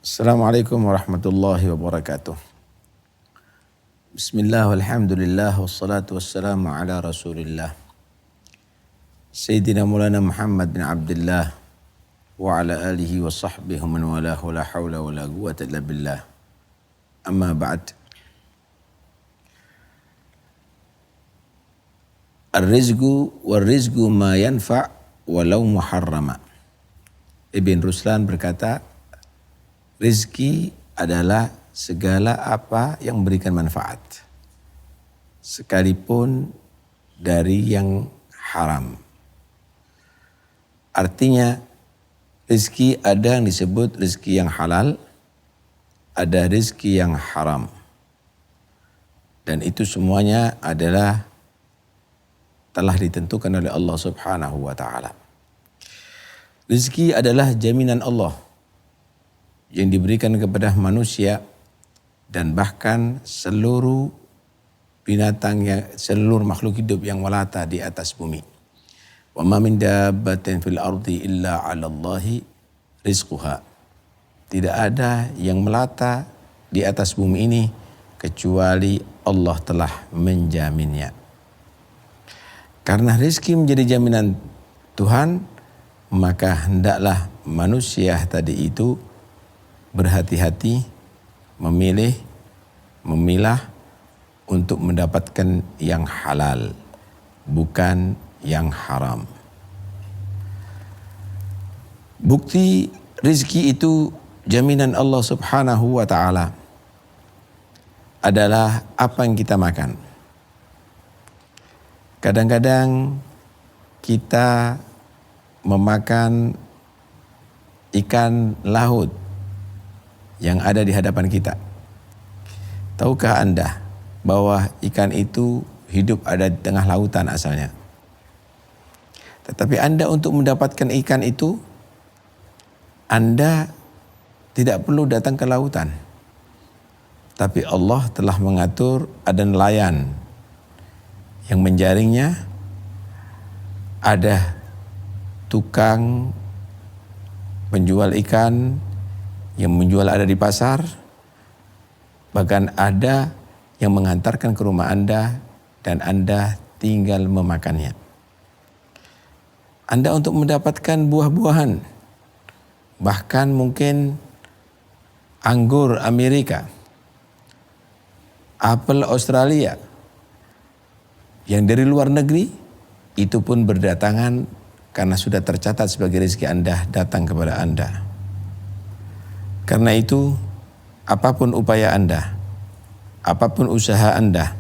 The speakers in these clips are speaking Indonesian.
Assalamualaikum warahmatullahi wabarakatuh. Bismillah walhamdulillah wassalatu wassalamu ala rasulillah. Sayyidina Maulana Muhammad bin Abdullah wa ala alihi wa sahbihi man walahu la hawla wa la quwwata illa billah. Amma ba'd. Ar-rizqu war-rizqu ma yanfa' walau muharrama. Ibn Ruslan berkata, rizki adalah segala apa yang memberikan manfaat, sekalipun dari yang haram. Artinya, rizki ada yang disebut rizki yang halal, ada rizki yang haram. Dan itu semuanya adalah telah ditentukan oleh Allah Subhanahu wa ta'ala. Rizki adalah jaminan Allah yang diberikan kepada manusia dan bahkan seluruh binatang, seluruh makhluk hidup yang melata di atas bumi. Wa ma min dabbatin fil ardi illa 'ala Allahi rizquha. Tidak ada yang melata di atas bumi ini kecuali Allah telah menjaminnya. Karena rezeki menjadi jaminan Tuhan, maka hendaklah manusia tadi itu berhati-hati memilah untuk mendapatkan yang halal, bukan yang haram. Bukti rezeki itu jaminan Allah Subhanahu wa ta'ala adalah apa yang kita makan. Kadang-kadang kita memakan ikan laut yang ada di hadapan kita. Tahukah Anda bahwa ikan itu hidup ada di tengah lautan asalnya? Tetapi Anda untuk mendapatkan ikan itu, Anda tidak perlu datang ke lautan. Tapi Allah telah mengatur ada nelayan yang menjaringnya, ada tukang penjual ikan yang menjual ada di pasar, bahkan ada yang mengantarkan ke rumah Anda dan Anda tinggal memakannya. Anda untuk mendapatkan buah-buahan, bahkan mungkin anggur Amerika, apel Australia, yang dari luar negeri, itu pun berdatangan karena sudah tercatat sebagai rezeki Anda datang kepada Anda. Karena itu, apapun upaya Anda, apapun usaha Anda,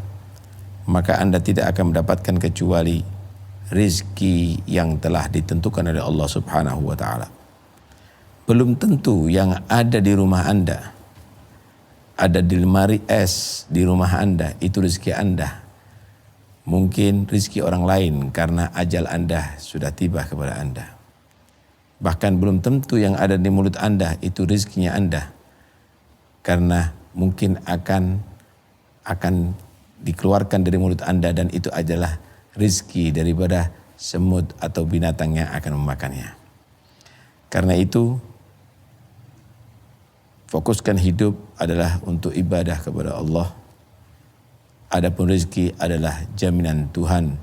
maka Anda tidak akan mendapatkan kecuali rezeki yang telah ditentukan oleh Allah Subhanahu wa ta'ala. Belum tentu yang ada di rumah Anda, ada di lemari es di rumah Anda, itu rezeki Anda. Mungkin rezeki orang lain karena ajal Anda sudah tiba kepada Anda. Bahkan belum tentu yang ada di mulut Anda itu rezekinya Anda. Karena mungkin akan dikeluarkan dari mulut Anda dan itu adalah rezeki daripada semut atau binatang yang akan memakannya. Karena itu, fokuskan hidup adalah untuk ibadah kepada Allah. Adapun rezeki adalah jaminan Tuhan.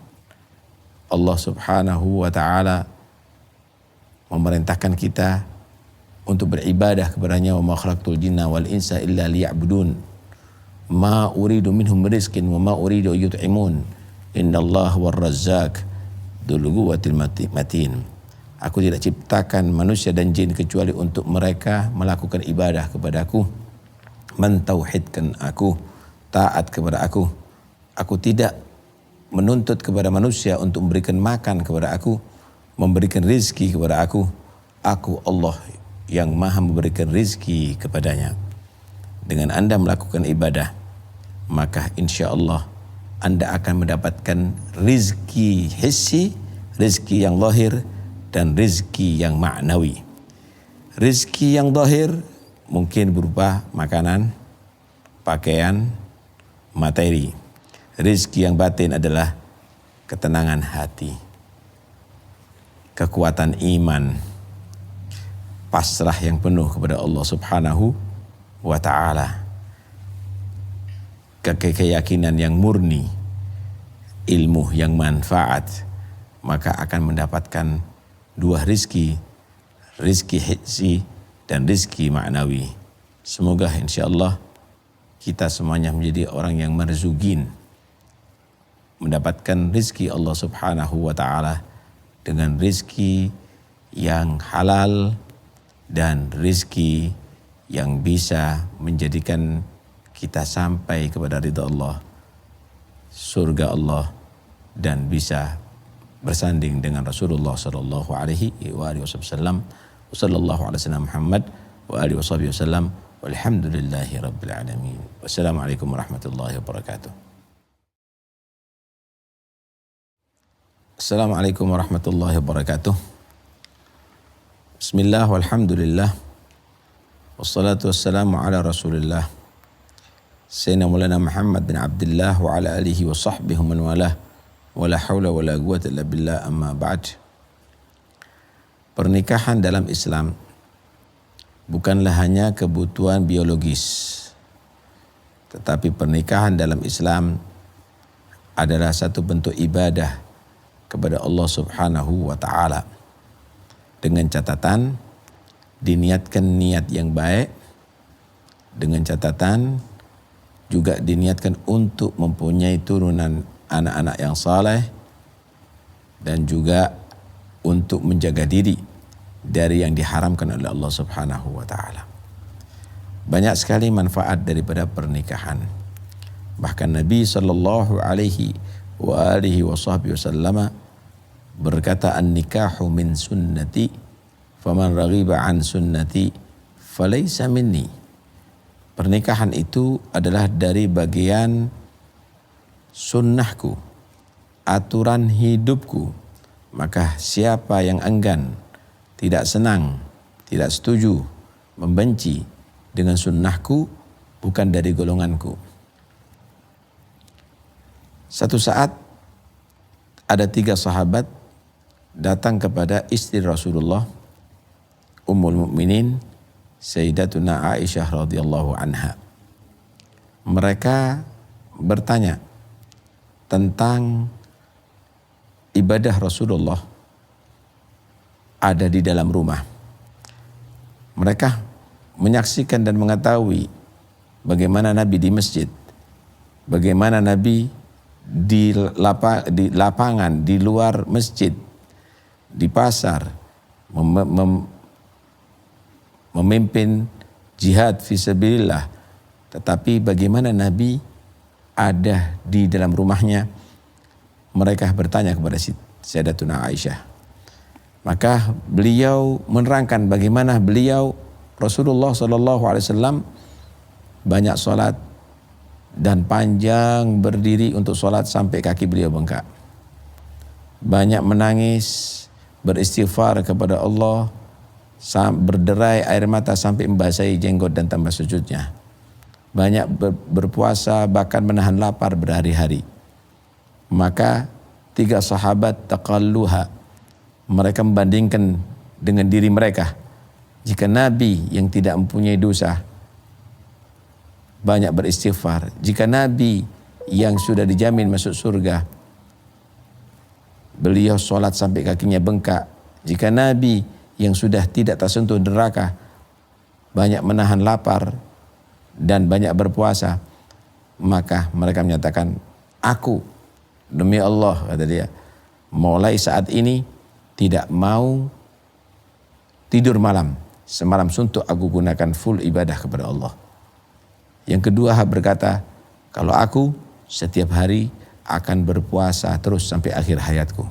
Allah Subhanahu wa ta'ala memerintahkan kita untuk beribadah kepadanya, wa ma khalaqtul jinna wal insa illa liya'budun ma uridu minhum rizqin wa ma uridu yut'imun innallaha war-razzaq dzul quwwatil matin. Aku tidak ciptakan manusia dan jin kecuali untuk mereka melakukan ibadah kepadaku, mentauhidkan aku, taat kepada aku. Aku tidak menuntut kepada manusia untuk memberikan makan kepada aku, memberikan rizki kepada aku. Aku Allah yang maha memberikan rizki kepadanya. Dengan Anda melakukan ibadah, maka insya Allah Anda akan mendapatkan rizki hissi, rizki yang lahir, dan rizki yang ma'nawi. Rizki yang lahir mungkin berupa makanan, pakaian, materi. Rizki yang batin adalah ketenangan hati, kekuatan iman, pasrah yang penuh kepada Allah Subhanahu wa ta'ala, keyakinan yang murni, ilmu yang manfaat, maka akan mendapatkan dua rizki hissi dan rizki ma'nawi. Semoga insyaallah kita semuanya menjadi orang yang marzugin, mendapatkan rizki Allah Subhanahu wa ta'ala dengan rizki yang halal dan rizki yang bisa menjadikan kita sampai kepada ridha Allah, surga Allah, dan bisa bersanding dengan Rasulullah sallallahu alaihi wasallam. Wassallallahu ala sayyidina Muhammad wa alihi wasallam. Walhamdulillahi rabbil alamin. Wassalamualaikum warahmatullahi wabarakatuh. Assalamualaikum warahmatullahi wabarakatuh. Bismillah walhamdulillah. Wassalatu wassalamu ala Rasulillah Sayyidina Maulana Muhammad bin Abdullah wa ala alihi wa sahbihi man walah wa la hawla wa la quwwata illa billah, amma ba'd. Pernikahan dalam Islam bukanlah hanya kebutuhan biologis, tetapi pernikahan dalam Islam adalah satu bentuk ibadah kepada Allah Subhanahu wa ta'ala, dengan catatan diniatkan niat yang baik, dengan catatan juga diniatkan untuk mempunyai turunan anak-anak yang saleh, dan juga untuk menjaga diri dari yang diharamkan oleh Allah Subhanahu wa ta'ala. Banyak sekali manfaat daripada pernikahan. Bahkan Nabi sallallahu alaihi wa alihi wasallam berkata, an-nikahu min sunnati faman raghiba an sunnati falaysa minni. Pernikahan itu adalah dari bagian sunnahku, aturan hidupku. Maka siapa yang enggan, tidak senang, tidak setuju, membenci dengan sunnahku, bukan dari golonganku. Satu saat ada 3 sahabat datang kepada istri Rasulullah, Ummul Mukminin Sayyidatuna Aisyah radhiyallahu anha. Mereka bertanya tentang ibadah Rasulullah ada di dalam rumah. Mereka menyaksikan dan mengetahui bagaimana Nabi di masjid, bagaimana Nabi di lapangan, di luar masjid, di pasar, memimpin jihad fisabilillah. Tetapi bagaimana Nabi ada di dalam rumahnya? Mereka bertanya kepada Sayyidatuna Aisyah. Maka beliau menerangkan bagaimana beliau Rasulullah SAW banyak sholat dan panjang berdiri untuk sholat sampai kaki beliau bengkak. Banyak menangis, beristighfar kepada Allah, berderai air mata sampai membasahi jenggot dan tambah sujudnya. Banyak berpuasa, bahkan menahan lapar berhari-hari. Maka 3 sahabat taqalluha, mereka membandingkan dengan diri mereka. Jika Nabi yang tidak mempunyai dosa banyak beristighfar, jika Nabi yang sudah dijamin masuk surga beliau sholat sampai kakinya bengkak, jika Nabi yang sudah tidak tersentuh neraka banyak menahan lapar dan banyak berpuasa, maka mereka menyatakan, aku demi Allah, kata dia, mulai saat ini tidak mau tidur malam, semalam suntuk aku gunakan full ibadah kepada Allah. Yang kedua berkata, kalau aku setiap hari akan berpuasa terus sampai akhir hayatku.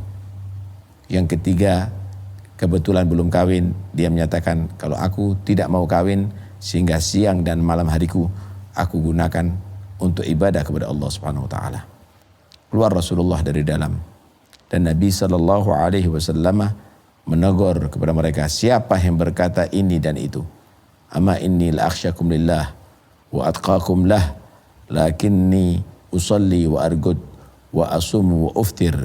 Yang ketiga, kebetulan belum kawin, dia menyatakan, kalau aku tidak mau kawin sehingga siang dan malam hariku aku gunakan untuk ibadah kepada Allah Subhanahu wa taala. Keluar Rasulullah dari dalam dan Nabi sallallahu alaihi wasallam menegur kepada mereka, siapa yang berkata ini dan itu? Ama inni la akhsyakum lillah wa atqakum lah, lakinni usalli wa argud wa asumu wa uftir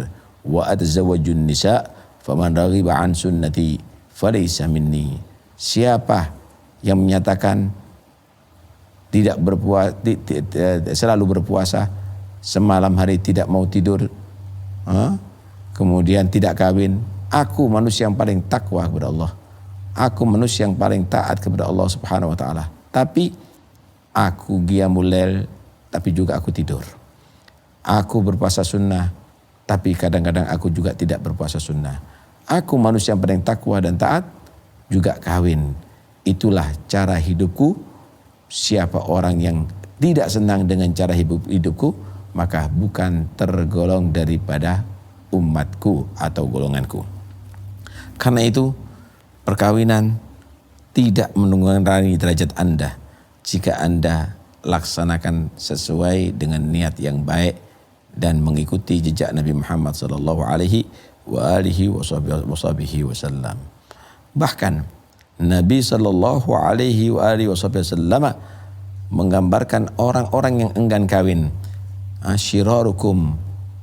wa atazawwajun nisa faman raghiba an sunnati falaysa minni. Siapa yang menyatakan tidak selalu berpuasa, semalam hari tidak mau tidur, kemudian tidak kawin, aku manusia yang paling takwa kepada Allah. Aku manusia yang paling taat kepada Allah Subhanahu wa taala. Tapi aku qiyamul lail, tapi juga aku tidur. Aku berpuasa sunnah, tapi kadang-kadang aku juga tidak berpuasa sunnah. Aku manusia yang paling takwa dan taat, juga kawin. Itulah cara hidupku. Siapa orang yang tidak senang dengan cara hidupku, maka bukan tergolong daripada umatku atau golonganku. Karena itu, perkawinan tidak mengurangi derajat Anda jika Anda laksanakan sesuai dengan niat yang baik dan mengikuti jejak Nabi Muhammad sallallahu alaihi wasallam. Bahkan Nabi sallallahu alaihi wasallam menggambarkan orang-orang yang enggan kawin, syirarukum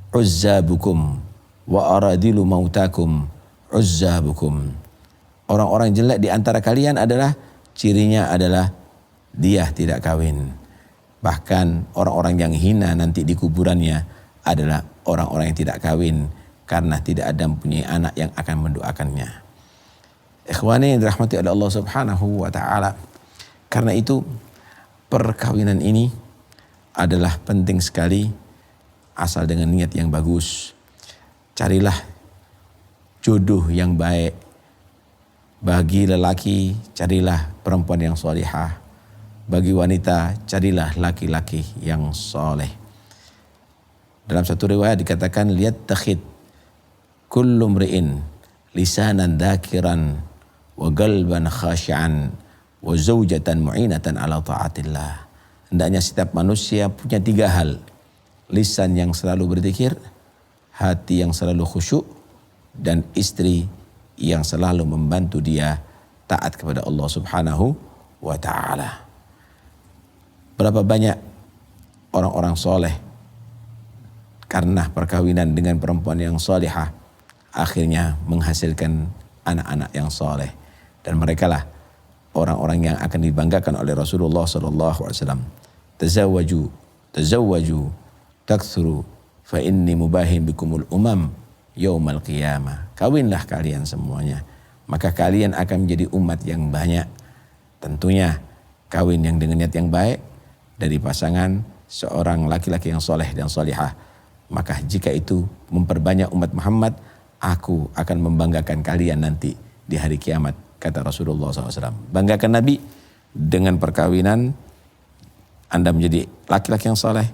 uzzabukum wa aradilu mautakum uzzabukum. Orang-orang jelek di antara kalian adalah cirinya adalah dia tidak kawin. Bahkan orang-orang yang hina nanti di kuburannya adalah orang-orang yang tidak kawin karena tidak ada mempunyai anak yang akan mendoakannya. Ikhwani yang dirahmati oleh Allah Subhanahu wa taala. Karena itu perkawinan ini adalah penting sekali asal dengan niat yang bagus. Carilah jodoh yang baik. Bagi lelaki, carilah perempuan yang solihah. Bagi wanita, carilah laki-laki yang soleh. Dalam satu riwayat dikatakan, lihat takhid kullu mri'in lisanan dhakiran wa qalban khashi'an wa zawjatan mu'inatan ala ta'atillah. Hendaknya setiap manusia punya 3 hal. Lisan yang selalu berzikir, hati yang selalu khusyuk, dan istri yang selalu membantu dia taat kepada Allah Subhanahu wa taala. Berapa banyak orang-orang soleh karena perkawinan dengan perempuan yang solihah akhirnya menghasilkan anak-anak yang soleh, dan merekalah orang-orang yang akan dibanggakan oleh Rasulullah sallallahu alaihi wasallam. Tazawwaju taktsuru fa inni mubahin bikumul umam yaumal qiyamah. Kawinlah kalian semuanya, maka kalian akan menjadi umat yang banyak. Tentunya kawin yang dengan niat yang baik dari pasangan seorang laki-laki yang soleh dan solihah. Maka jika itu memperbanyak umat Muhammad, aku akan membanggakan kalian nanti di hari kiamat, kata Rasulullah SAW. Banggakan Nabi dengan perkawinan, Anda menjadi laki-laki yang soleh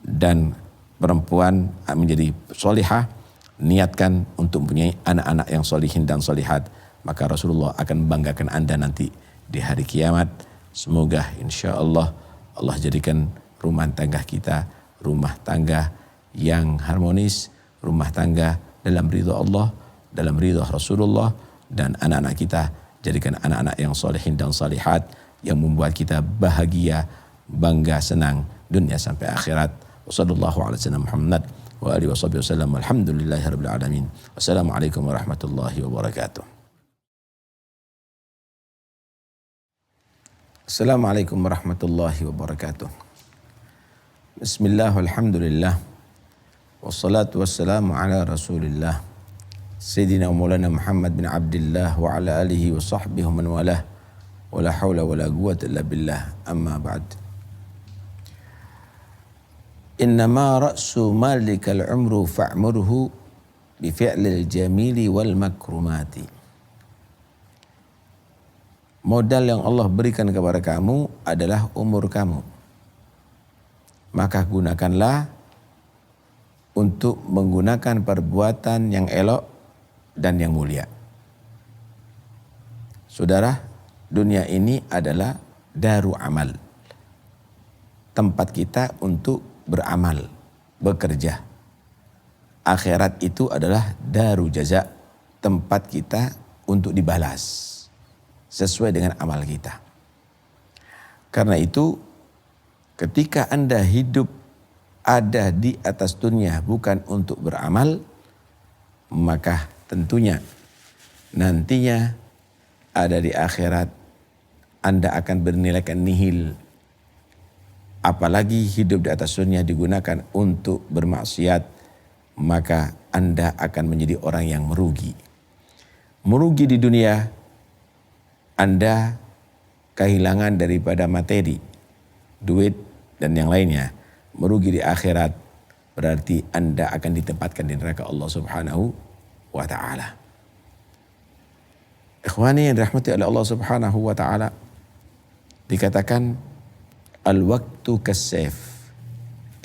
dan perempuan menjadi solihah. Niatkan untuk mempunyai anak-anak yang solihin dan solihat, maka Rasulullah akan membanggakan Anda nanti di hari kiamat. Semoga insya Allah Allah jadikan rumah tangga kita rumah tangga yang harmonis, rumah tangga dalam ridha Allah, dalam ridha Rasulullah, dan anak-anak kita jadikan anak-anak yang solehin dan salihat yang membuat kita bahagia, bangga, senang dunia sampai akhirat. Wassallallahu ala sayyidina Muhammad wa alihi wasallam. Alhamdulillahirabbil alamin. Wassalamualaikum warahmatullahi wabarakatuh. Assalamualaikum warahmatullahi wabarakatuh. Bismillah, alhamdulillah, wassalatu wassalamu ala rasulillah Sayyidina Maulana Muhammad bin Abdullah wa ala alihi wa sahbihi man walah, wa la hawla wa la quwwata illa billah, amma ba'd. Innama ra'su malikal umru fa'murhu bi fi'lil jamili wal makrumati. Modal yang Allah berikan kepada kamu adalah umur kamu. Maka gunakanlah untuk menggunakan perbuatan yang elok dan yang mulia. Saudara, dunia ini adalah daru amal. Tempat kita untuk beramal, bekerja. Akhirat itu adalah daru jaza, tempat kita untuk dibalas sesuai dengan amal kita. Karena itu, ketika Anda hidup ada di atas dunia bukan untuk beramal, maka tentunya nantinya ada di akhirat, Anda akan bernilaikan nihil. Apalagi hidup di atas dunia digunakan untuk bermaksiat, maka Anda akan menjadi orang yang merugi. Merugi di dunia, Anda kehilangan daripada materi, duit dan yang lainnya. Merugi di akhirat berarti Anda akan ditempatkan di neraka Allah Subhanahu wa ta'ala. Ikhwani yang dirahmati oleh Allah Subhanahu wa ta'ala, dikatakan al-waktu kas-sayf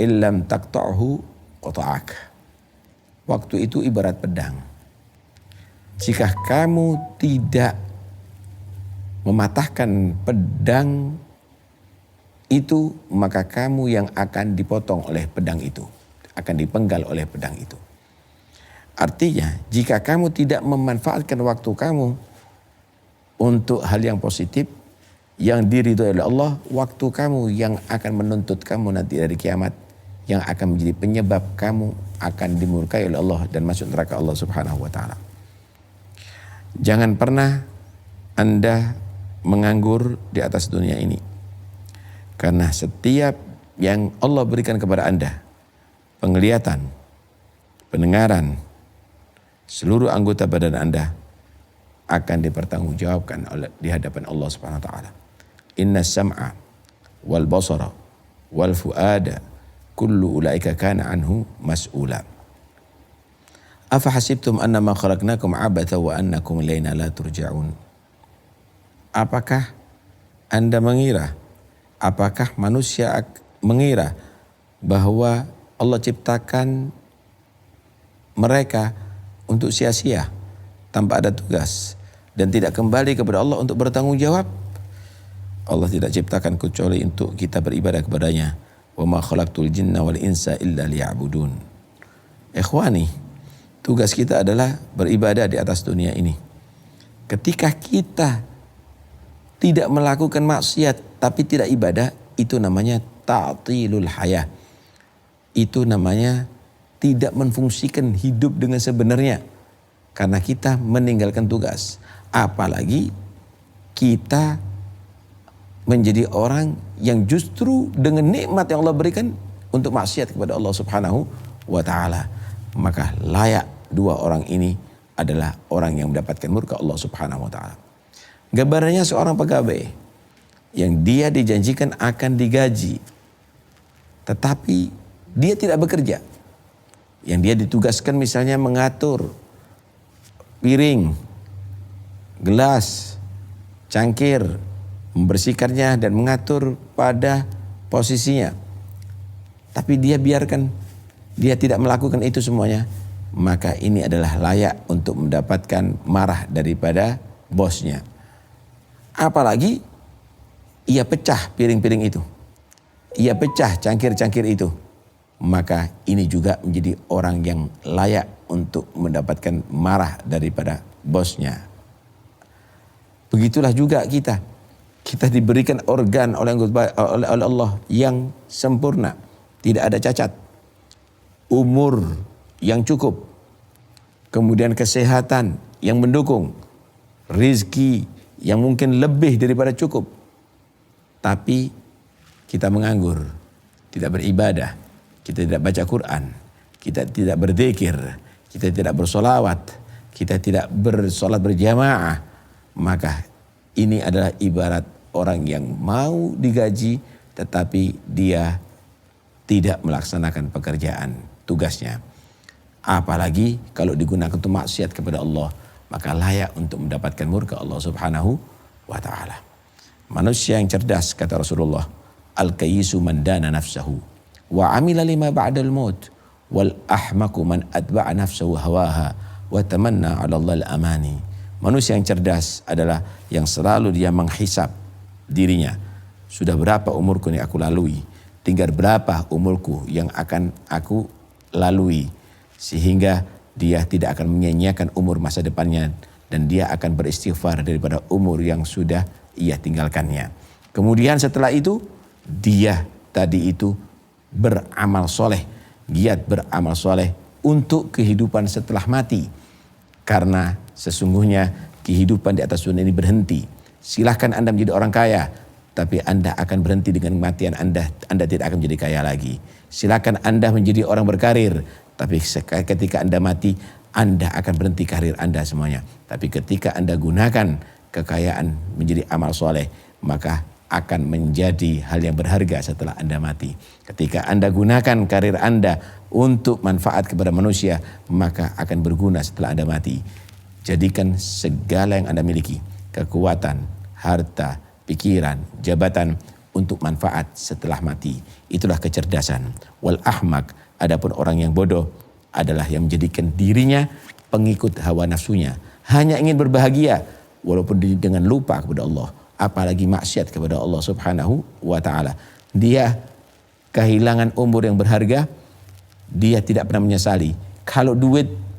illam taqta'hu qata'ak. Waktu itu ibarat pedang. Jika kamu tidak mematahkan pedang itu, maka kamu yang akan dipotong oleh pedang itu, akan dipenggal oleh pedang itu. Artinya, jika kamu tidak memanfaatkan waktu kamu untuk hal yang positif, yang diridhoi oleh Allah, waktu kamu yang akan menuntut kamu nanti dari kiamat, yang akan menjadi penyebab kamu akan dimurkai oleh Allah dan masuk neraka Allah Subhanahu wa ta'ala. Jangan pernah Anda menganggur di atas dunia ini. Karena setiap yang Allah berikan kepada Anda, penglihatan, pendengaran, seluruh anggota badan Anda akan dipertanggungjawabkan di hadapan Allah Subhanahu wa ta'ala. Inna sam'a wal basara wal fuada kullu ulaika kana anhu mas'ula. Afa hasibtum annama khalaqnakum abatha wa annakum ilaina la turja'un. Apakah Anda mengira, apakah manusia mengira bahwa Allah ciptakan mereka untuk sia-sia tanpa ada tugas dan tidak kembali kepada Allah untuk bertanggung jawab? Allah tidak ciptakan kecuali untuk kita beribadah kepadanya. Wa ma khalaqtul jinna wal insa illa liya'budun. Ikhwani, tugas kita adalah beribadah di atas dunia ini. Ketika kita tidak melakukan maksiat tapi tidak ibadah, itu namanya ta'tilul hayah. Itu namanya tidak menfungsikan hidup dengan sebenarnya. Karena kita meninggalkan tugas. Apalagi kita menjadi orang yang justru dengan nikmat yang Allah berikan untuk maksiat kepada Allah Subhanahu wa ta'ala. Maka layak dua orang ini adalah orang yang mendapatkan murka Allah Subhanahu wa ta'ala. Gambarannya seorang pegawai yang dia dijanjikan akan digaji, tetapi dia tidak bekerja. Yang dia ditugaskan misalnya mengatur piring, gelas, cangkir, membersihkannya dan mengatur pada posisinya. Tapi dia biarkan, dia tidak melakukan itu semuanya. Maka ini adalah layak untuk mendapatkan marah daripada bosnya. Apalagi ia pecah piring-piring itu, ia pecah cangkir-cangkir itu, maka ini juga menjadi orang yang layak untuk mendapatkan marah daripada bosnya. Begitulah juga kita diberikan organ oleh Allah yang sempurna, tidak ada cacat, umur yang cukup, kemudian kesehatan yang mendukung, rizki yang mungkin lebih daripada cukup. Tapi kita menganggur, tidak beribadah, kita tidak baca Quran, kita tidak berzikir, kita tidak bersolawat, kita tidak bersolat berjamaah. Maka ini adalah ibarat orang yang mau digaji tetapi dia tidak melaksanakan pekerjaan tugasnya. Apalagi kalau digunakan untuk maksiat kepada Allah, maka layak untuk mendapatkan murka Allah Subhanahu wa ta'ala. Manusia yang cerdas, kata Rasulullah, al-kayyisu man dana nafsahu wa amila lima ba'dal maut wal ahmaku man atba'a nafsahu hawaha wa tamanna 'ala Allah al-amani. Manusia yang cerdas adalah yang selalu dia menghisap dirinya. Sudah berapa umurku yang aku lalui? Tinggal berapa umurku yang akan aku lalui? Sehingga dia tidak akan menyia-nyiakan umur masa depannya dan dia akan beristighfar daripada umur yang sudah ia tinggalkannya. Kemudian setelah itu dia tadi itu beramal soleh, giat beramal soleh untuk kehidupan setelah mati. Karena sesungguhnya kehidupan di atas dunia ini berhenti. Silahkan Anda menjadi orang kaya, tapi Anda akan berhenti dengan kematian Anda. Anda tidak akan menjadi kaya lagi. Silakan Anda menjadi orang berkarir, tapi ketika Anda mati, Anda akan berhenti karir Anda semuanya. Tapi ketika Anda gunakan kekayaan menjadi amal soleh, maka akan menjadi hal yang berharga setelah Anda mati. Ketika Anda gunakan karir Anda untuk manfaat kepada manusia, maka akan berguna setelah Anda mati. Jadikan segala yang Anda miliki, kekuatan, harta, pikiran, jabatan untuk manfaat setelah mati. Itulah kecerdasan. Wal ahmak, adapun orang yang bodoh adalah yang menjadikan dirinya pengikut hawa nafsunya. Hanya ingin berbahagia walaupun dengan lupa kepada Allah. Apalagi maksiat kepada Allah Subhanahu wa ta'ala. Dia kehilangan umur yang berharga, dia tidak pernah menyesali. Kalau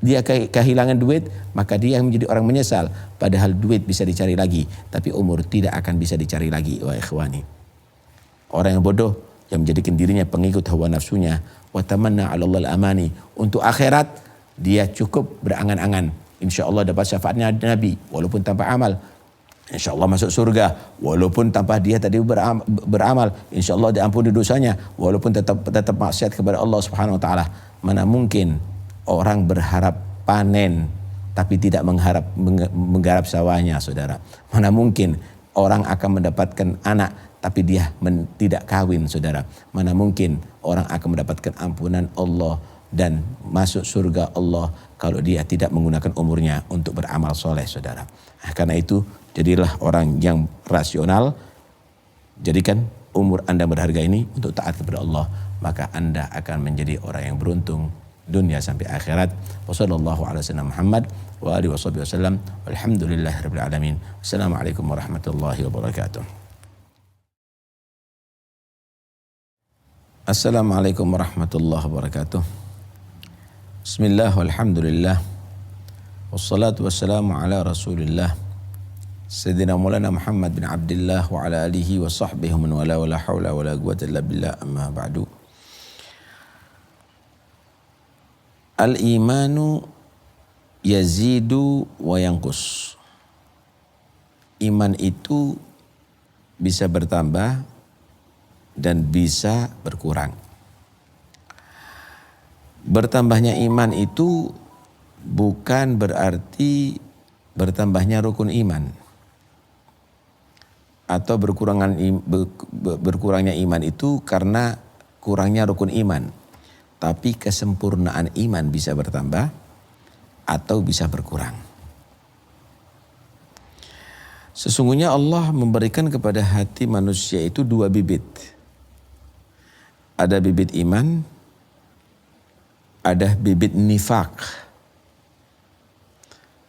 dia kehilangan duit, maka dia menjadi orang menyesal. Padahal duit bisa dicari lagi, tapi umur tidak akan bisa dicari lagi. Wa ikhwani, orang yang bodoh yang menjadikan dirinya pengikut hawa nafsunya, wa tamanna 'ala Allahil amani, untuk akhirat dia cukup berangan-angan, insya Allah dapat syafaatnya Nabi walaupun tanpa amal. Insya Allah masuk surga walaupun tanpa dia tadi beramal. Insya Allah diampuni dosanya walaupun tetap maksiat kepada Allah Subhanahu wa ta'ala. Mana mungkin orang berharap panen tapi tidak menggarap sawahnya, saudara. Mana mungkin orang akan mendapatkan anak tapi dia tidak kawin, saudara. Mana mungkin orang akan mendapatkan ampunan Allah dan masuk surga Allah kalau dia tidak menggunakan umurnya untuk beramal soleh, saudara. Karena itu jadilah orang yang rasional. Jadikan umur Anda berharga ini untuk taat kepada Allah, maka Anda akan menjadi orang yang beruntung dunia sampai akhirat. Wassallallahu ala sayyidina Muhammad wa alihi wasallam. Walhamdulillahirabbil alamin. Wassalamualaikum warahmatullahi wabarakatuh. Assalamualaikum warahmatullahi wabarakatuh. Bismillah walhamdulillah. Wassalatu wassalamu ala Rasulillah Sayyidina Maulana Muhammad bin Abdullah wa ala alihi wa sahbihi man wala wala hawla wala quwwata illa billah, amma ba'du. Al-imanu yazidu wa yanqus. Iman itu bisa bertambah dan bisa berkurang. Bertambahnya iman itu bukan berarti bertambahnya rukun iman, atau berkurangnya iman itu karena kurangnya rukun iman. Tapi kesempurnaan iman bisa bertambah atau bisa berkurang. Sesungguhnya Allah memberikan kepada hati manusia itu dua bibit. Ada bibit iman, ada bibit nifak.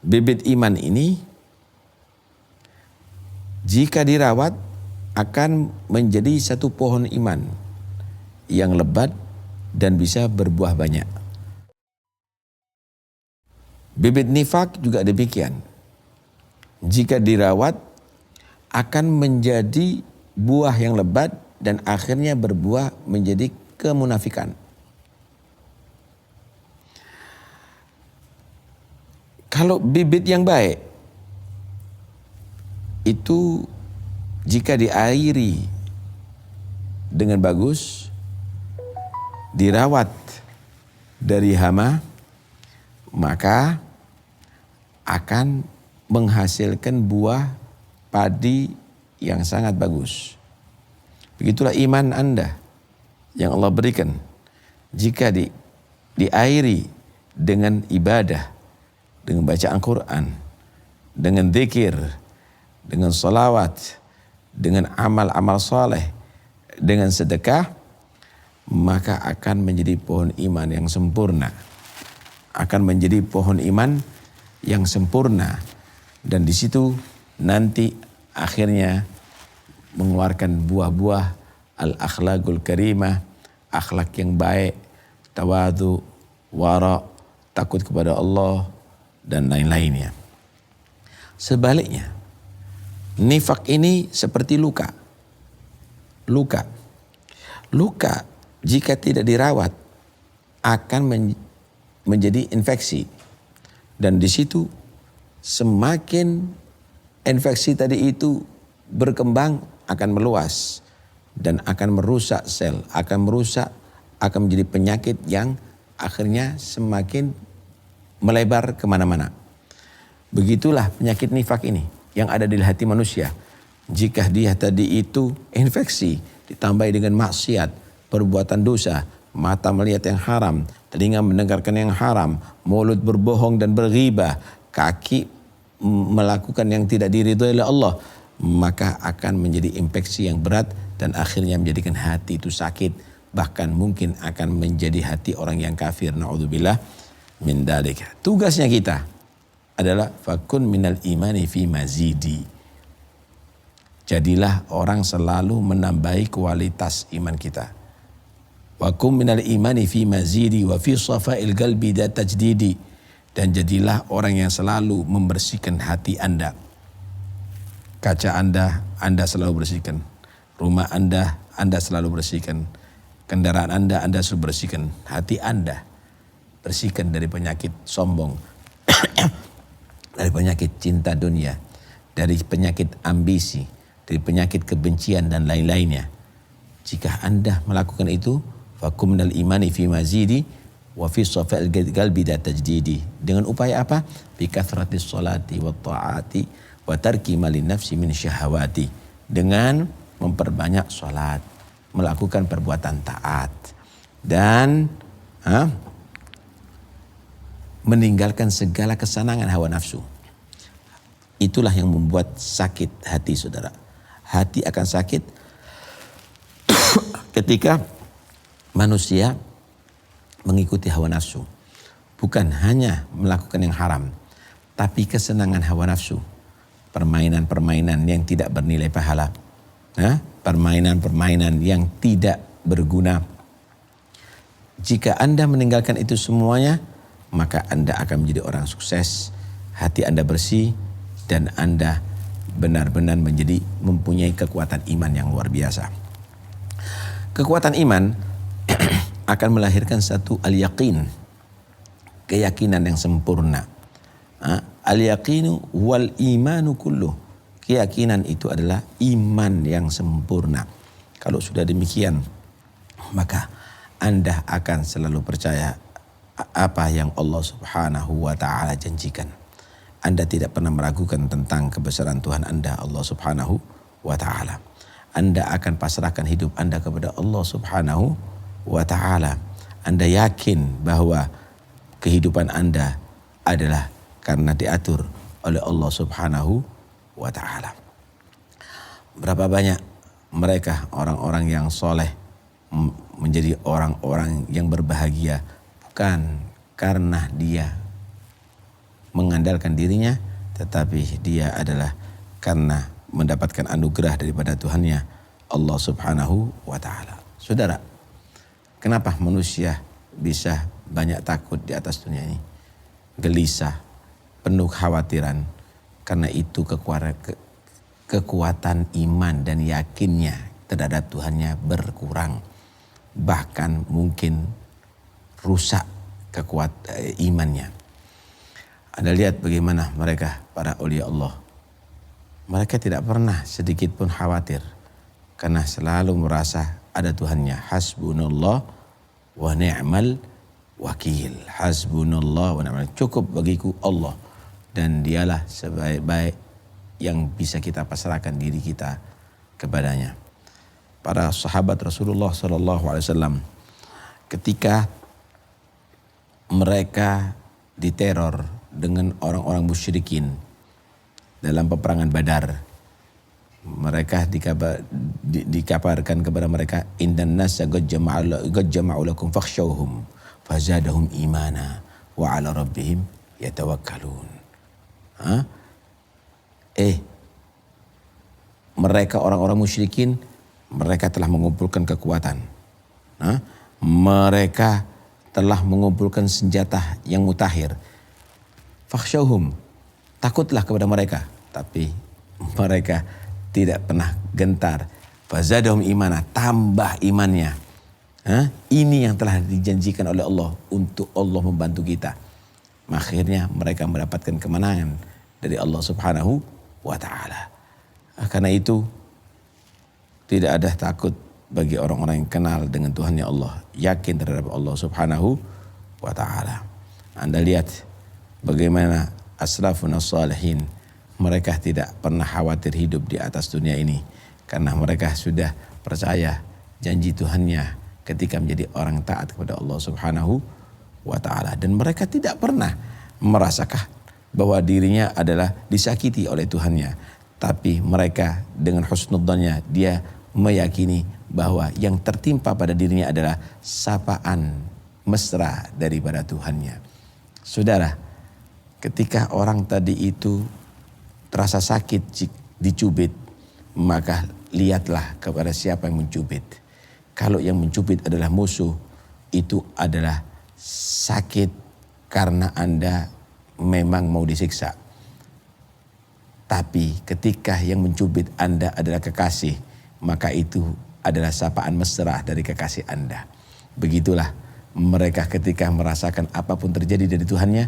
Bibit iman ini jika dirawat akan menjadi satu pohon iman yang lebat dan bisa berbuah banyak. Bibit nifak juga demikian. Jika dirawat akan menjadi buah yang lebat dan akhirnya berbuah menjadi kemunafikan. Kalau bibit yang baik itu jika diairi dengan bagus, dirawat dari hama, maka akan menghasilkan buah padi yang sangat bagus. Begitulah iman Anda yang Allah berikan. Jika diairi dengan ibadah, dengan bacaan Quran, dengan zikir, dengan salawat, dengan amal-amal saleh, dengan sedekah, maka akan menjadi pohon iman yang sempurna. Akan menjadi pohon iman yang sempurna. Dan di situ nanti akhirnya mengeluarkan buah-buah al-akhlaqul karimah, akhlak yang baik, tawadhu, wara, takut kepada Allah, dan lain-lainnya. Sebaliknya, nifak ini seperti luka. Luka jika tidak dirawat akan menjadi infeksi. Dan di situ semakin infeksi tadi itu berkembang akan meluas dan akan merusak sel, akan menjadi penyakit yang akhirnya semakin melebar kemana-mana. Begitulah penyakit nifak ini yang ada di hati manusia. Jika dia tadi itu infeksi ditambah dengan maksiat, perbuatan dosa, mata melihat yang haram, telinga mendengarkan yang haram, mulut berbohong dan berghibah, kaki melakukan yang tidak diridhoi oleh Allah, maka akan menjadi infeksi yang berat dan akhirnya menjadikan hati itu sakit, bahkan mungkin akan menjadi hati orang yang kafir. Na'udzubillah min dzalik. Tugasnya kita adalah fakun minal imani fi mazidi. Jadilah orang selalu menambahi kualitas iman kita. Wakum minal imani fi mazidi wa fi safail qalbi da tajdidi. Dan jadilah orang yang selalu membersihkan hati Anda. Kaca Anda selalu bersihkan. Rumah Anda selalu bersihkan. Kendaraan Anda selalu bersihkan. Hati Anda bersihkan dari penyakit sombong, dari penyakit cinta dunia, dari penyakit ambisi, dari penyakit kebencian dan lain-lainnya. Jika Anda melakukan itu, fakum minal imani fi mazidi wa fi safa'il qalbi da tajdidi. Dengan upaya apa? Bi kathratis sholati wa ta'ati wa tarki malin nafsi min syahawati. Dengan memperbanyak salat, melakukan perbuatan taat, dan meninggalkan segala kesenangan hawa nafsu. Itulah yang membuat sakit hati saudara. Hati akan sakit ketika manusia mengikuti hawa nafsu. Bukan hanya melakukan yang haram, tapi kesenangan hawa nafsu. Permainan-permainan yang tidak bernilai pahala. Permainan-permainan yang tidak berguna. Jika Anda meninggalkan itu semuanya, maka Anda akan menjadi orang sukses. Hati Anda bersih dan Anda benar-benar mempunyai kekuatan iman yang luar biasa. Kekuatan iman akan melahirkan satu al-yaqin, keyakinan yang sempurna. Al-yaqinu wal imanu kulluh. Keyakinan itu adalah iman yang sempurna. Kalau sudah demikian, maka Anda akan selalu percaya apa yang Allah Subhanahu wa ta'ala janjikan. Anda tidak pernah meragukan tentang kebesaran Tuhan Anda, Allah Subhanahu wa ta'ala. Anda akan pasrahkan hidup Anda kepada Allah Subhanahu wa ta'ala. Anda yakin bahwa kehidupan Anda adalah karena diatur oleh Allah Subhanahu wa ta'ala. Berapa banyak mereka orang-orang yang soleh menjadi orang-orang yang berbahagia bukan karena dia mengandalkan dirinya, tetapi dia adalah karena mendapatkan anugerah daripada Tuhannya, Allah Subhanahu wa ta'ala. Saudara, kenapa manusia bisa banyak takut di atas dunia ini? Gelisah, penuh khawatiran. Karena itu kekuatan iman dan yakinnya terhadap Tuhannya berkurang. Bahkan mungkin rusak imannya. Anda lihat bagaimana mereka, para aulia Allah. Mereka tidak pernah sedikit pun khawatir. Karena selalu merasa ada Tuhannya. Hasbunallah wa ni'mal wakil. Hasbunallah wa ni'mal. Cukup bagiku Allah. Dan dialah sebaik-baik yang bisa kita pasrahkan diri kita kepadanya. Para sahabat Rasulullah SAW ketika mereka diteror dengan orang-orang musyrikin dalam peperangan Badar, mereka dikabarkan kepada mereka, indan nasa qad jama'u lakum fakhshawhum fazadahum imana wa ala rabbihim yatawakkalun. Mereka orang-orang musyrikin, mereka telah mengumpulkan kekuatan. Mereka telah mengumpulkan senjata yang mutakhir. Fakhshawhum, takutlah kepada mereka, tapi mereka tidak pernah gentar. Fazadahum imana, tambah imannya. Ini yang telah dijanjikan oleh Allah untuk Allah membantu kita. Akhirnya mereka mendapatkan kemenangan dari Allah Subhanahu wa ta'ala. Karena itu tidak ada takut bagi orang-orang yang kenal dengan Tuhannya Allah, yakin terhadap Allah Subhanahu wa ta'ala. Anda lihat bagaimana aslafun as-salihin, mereka tidak pernah khawatir hidup di atas dunia ini karena mereka sudah percaya janji Tuhannya ketika menjadi orang taat kepada Allah Subhanahu wa ta'ala. Dan mereka tidak pernah merasakan bahwa dirinya adalah disakiti oleh Tuhannya, tapi mereka dengan husnudzannya dia meyakini bahwa yang tertimpa pada dirinya adalah sapaan mesra daripada Tuhannya. Saudara, ketika orang tadi itu terasa sakit dicubit, maka lihatlah kepada siapa yang mencubit. Kalau yang mencubit adalah musuh, itu adalah sakit karena Anda memang mau disiksa. Tapi ketika yang mencubit Anda adalah kekasih, maka itu adalah sapaan mesra dari kekasih Anda. Begitulah mereka ketika merasakan apapun terjadi dari Tuhannya,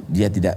dia tidak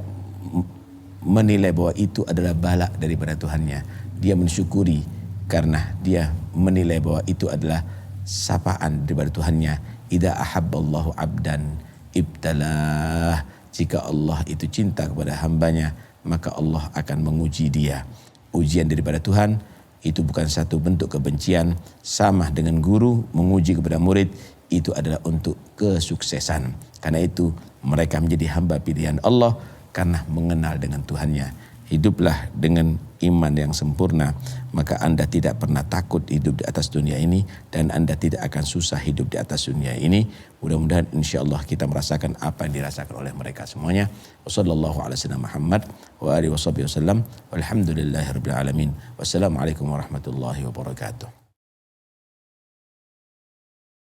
menilai bahwa itu adalah bala daripada Tuhannya. Dia mensyukuri karena dia menilai bahwa itu adalah sapaan daripada Tuhannya. Idza ahabballahu abdan ibtalah. Jika Allah itu cinta kepada hambanya, maka Allah akan menguji dia. Ujian daripada Tuhan itu bukan satu bentuk kebencian, sama dengan guru menguji kepada murid, itu adalah untuk kesuksesan. Karena itu mereka menjadi hamba pilihan Allah karena mengenal dengan Tuhannya. Hiduplah dengan iman yang sempurna, maka Anda tidak pernah takut hidup di atas dunia ini, dan Anda tidak akan susah hidup di atas dunia ini. Mudah-mudahan insyaallah kita merasakan apa yang dirasakan oleh mereka semuanya. Wassallallahu ala sayyidina Muhammad wa alihi wasallam. Walhamdulillahirabbil alamin. Wassalamualaikum warahmatullahi wabarakatuh.